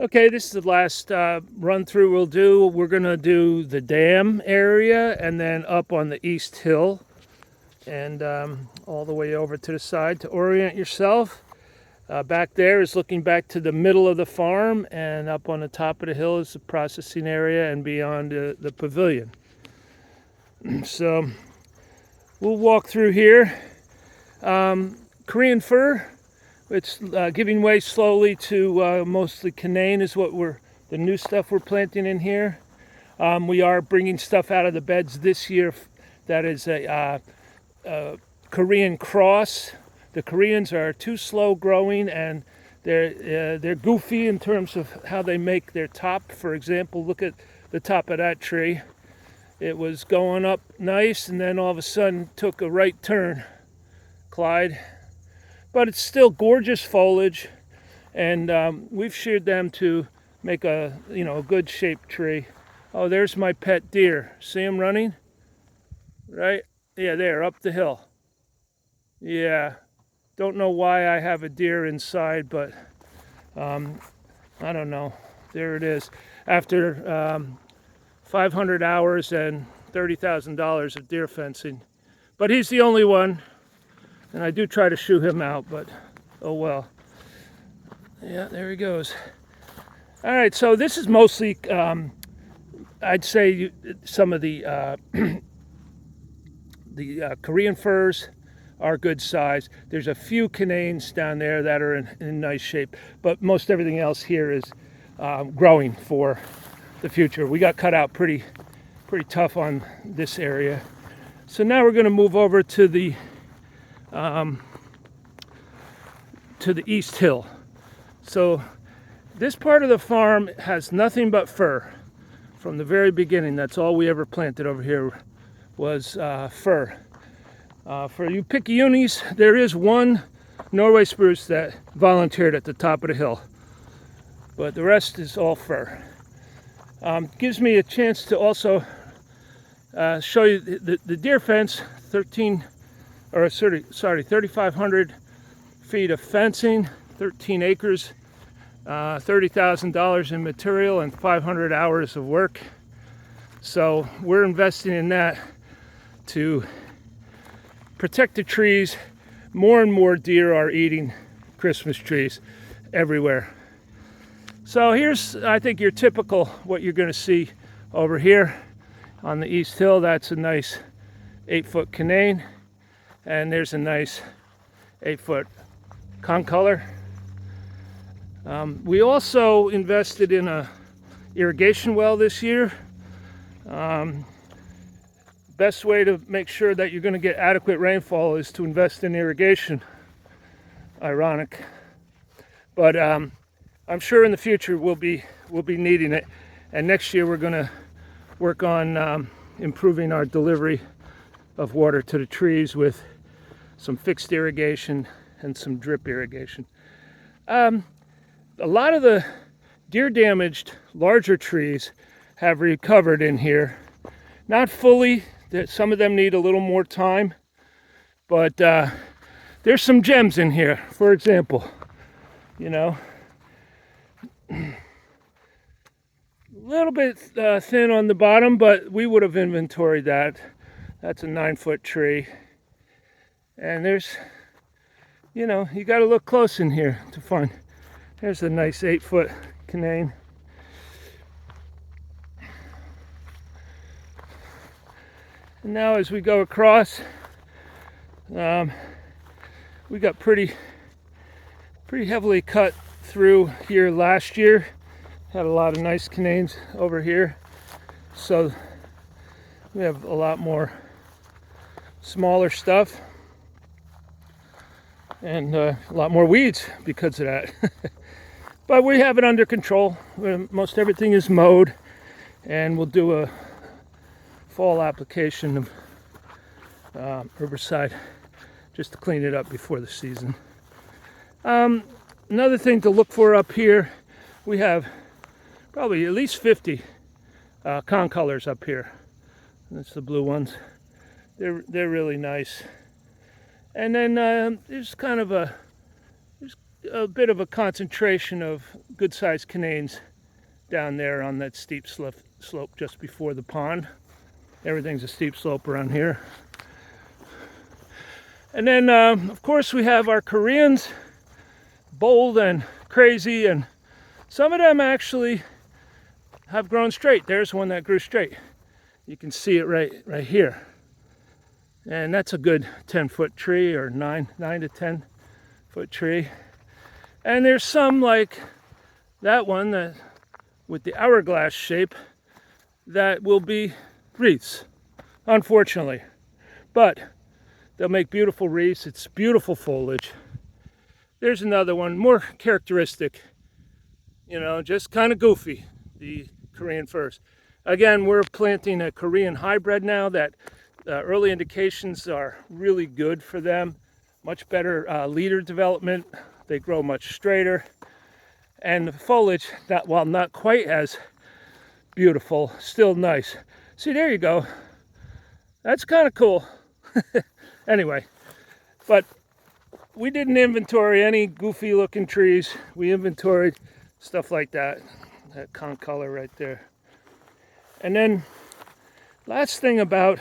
Okay, this is the last run through we'll do. We're going to do the dam area and then up on the East Hill and all the way over to the side to orient yourself. Back there is looking back to the middle of the farm, and up on the top of the hill is the processing area and beyond the pavilion. So we'll walk through here. Korean fir. It's giving way slowly to mostly Canaan is what the new stuff we're planting in here. We are bringing stuff out of the beds this year that is a Korean cross. The Koreans are too slow growing, and they're goofy in terms of how they make their top. For example, look at the top of that tree. It was going up nice, and then all of a sudden took a right turn, Clyde. But it's still gorgeous foliage, and we've sheared them to make a good shaped tree. Oh, there's my pet deer. See him running? Right? Yeah, there, up the hill. Yeah. Don't know why I have a deer inside, but I don't know. There it is. After 500 hours and $30,000 of deer fencing. But he's the only one. And I do try to shoo him out, but oh well. Yeah, there he goes. All right, so this is mostly, I'd say, some of the Korean firs are good size. There's a few Canaans down there that are in nice shape, but most everything else here is growing for the future. We got cut out pretty tough on this area. So now we're going to move over to the East Hill. So this part of the farm has nothing but fir from the very beginning. That's all we ever planted over here was fir. For you picayunis, there is one Norway spruce that volunteered at the top of the hill, but the rest is all fir. Gives me a chance to also show you the deer fence. 3,500 feet of fencing, 13 acres, $30,000 in material, and 500 hours of work. So we're investing in that to protect the trees. More and more deer are eating Christmas trees everywhere. So here's, I think, your typical, what you're going to see over here on the East Hill. That's a nice 8-foot Canaan. And there's a nice 8-foot concolor. We also invested in a irrigation well this year. Best way to make sure that you're going to get adequate rainfall is to invest in irrigation. Ironic, but I'm sure in the future we'll be needing it. And next year we're going to work on improving our delivery of water to the trees with some fixed irrigation and some drip irrigation. A lot of the deer damaged larger trees have recovered in here. Not fully, some of them need a little more time, but there's some gems in here. For example, a little bit thin on the bottom, but we would have inventoried that. That's a 9-foot tree. And there's, you got to look close in here to find. There's a nice 8-foot Canaan. And now as we go across, we got pretty heavily cut through here last year. Had a lot of nice Canaans over here. So we have a lot more smaller stuff and a lot more weeds because of that. But we have it under control. Most everything is mowed, and we'll do a fall application of herbicide just to clean it up before the season. Another thing to look for up here, we have probably at least 50 concolors up here. That's the blue ones. They're really nice. And then there's a bit of a concentration of good-sized cananes down there on that steep slope just before the pond. Everything's a steep slope around here. And then, of course, we have our Koreans, bold and crazy, and some of them actually have grown straight. There's one that grew straight. You can see it right here. And that's a good 10-foot tree, or 9 to 10 foot tree. And there's some like that one that with the hourglass shape that will be wreaths, unfortunately. But they'll make beautiful wreaths. It's beautiful foliage. There's another one, more characteristic, just kind of goofy, the Korean firs. Again, we're planting a Korean hybrid now that early indications are really good for them. Much better leader development. They grow much straighter. And the foliage, while not quite as beautiful, still nice. See, there you go. That's kind of cool. Anyway, but we didn't inventory any goofy looking trees. We inventoried stuff like that concolor right there. And then last thing about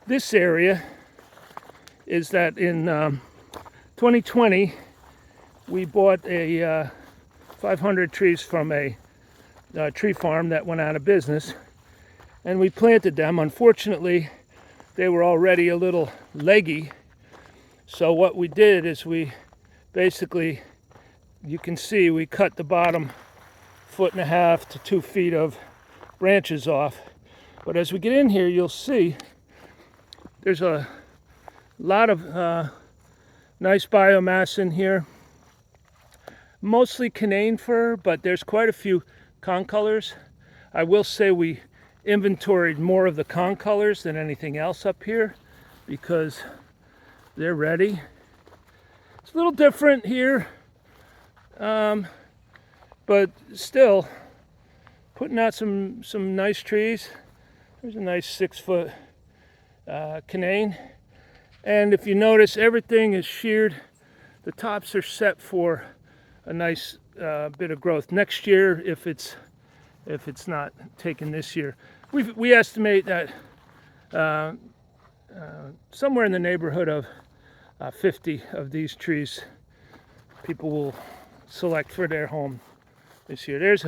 this area is that in 2020 we bought a 500 trees from a tree farm that went out of business, and we planted them. Unfortunately, they were already a little leggy, so what we did is we basically, you can see, we cut the bottom 1.5 to 2 feet of branches off. But as we get in here, you'll see there's a lot of nice biomass in here. Mostly canane fir, but there's quite a few concolors. I will say we inventoried more of the concolors than anything else up here because they're ready. It's a little different here, but still putting out some nice trees. There's a nice 6-foot canane, and if you notice, everything is sheared. The tops are set for a nice bit of growth next year if it's not taken this year. We estimate that somewhere in the neighborhood of 50 of these trees people will select for their home this year. There's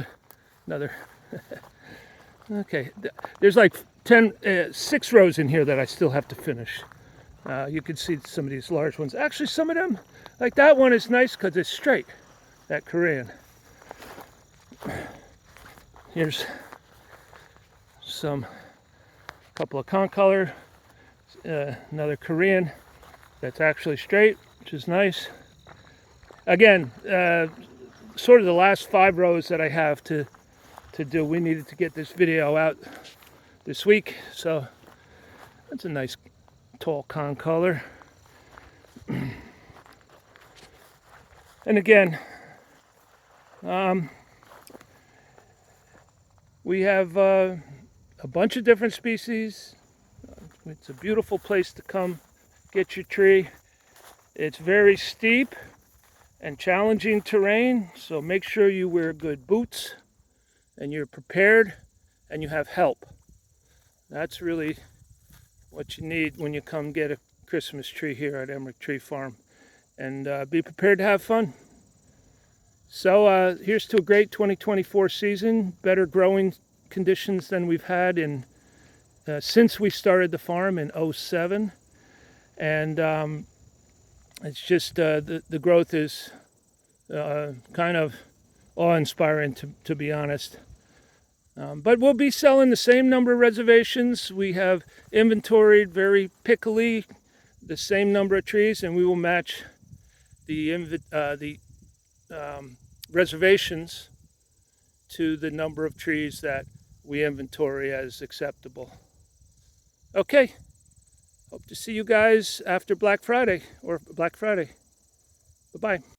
another. Okay, there's like 6 rows in here that I still have to finish. You can see some of these large ones. Actually, some of them, like that one, is nice because it's straight, that Korean. Here's couple of concolor, another Korean that's actually straight, which is nice. Again, sort of the last 5 rows that I have to do. We needed to get this video out this week, so that's a nice tall concolor. And again, we have a bunch of different species. It's a beautiful place to come get your tree. It's very steep and challenging terrain, so make sure you wear good boots and you're prepared and you have help. That's really what you need when you come get a Christmas tree here at Emmerich Tree Farm. And be prepared to have fun. So here's to a great 2024 season. Better growing conditions than we've had since we started the farm in 2007. And it's just the growth is kind of awe-inspiring, to be honest. But we'll be selling the same number of reservations. We have inventoried very pickily the same number of trees, and we will match the reservations to the number of trees that we inventory as acceptable. Okay, hope to see you guys after Black Friday. Bye-bye.